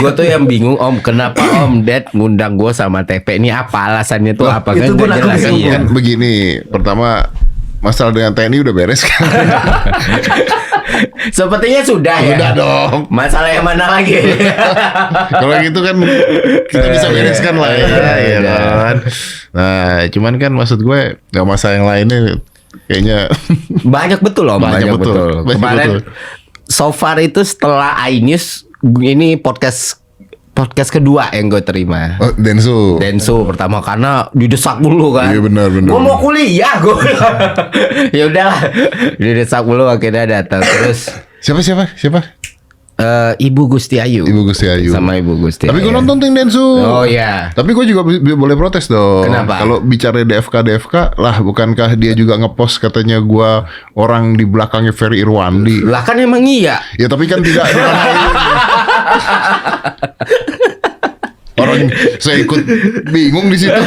Gue tuh yang bingung Om, kenapa Om Ded ngundang gue sama TP ini apa alasannya tuh apa kan itu pun nggak aku jelas bingung. iya. Kan begini, pertama masalah dengan TNI udah beres kan? Sepertinya sudah ya. Udah dong. Masalah yang mana lagi? Kalau gitu kan kita bisa bereskan lah ya, ya kan. Nah, cuman kan maksud gue nggak masalah yang lainnya kayaknya Banyak betul Om, Banyak banyak betul. betul. Banyak Kemarin betul. so far itu setelah iNews ini podcast kedua yang gue terima. oh, Densu. Densu pertama karena didesak dulu kan. Iya, benar. Gue mau kuliah gue. Ya udahlah, didesak dulu akhirnya datang terus. Siapa? Ibu Gusti Ayu. Ibu Gusti Ayu. Sama Ibu Gusti. Tapi gue Ayu. nonton Ting Densu. Oh iya. Tapi gue juga boleh protes dong. Kenapa? Kalau bicara DFK lah, bukankah dia juga ngepost katanya gue orang di belakangnya Ferry Irwandi. Lah kan emang iya. Ya tapi kan tidak. Orang saya ikut bingung di situ.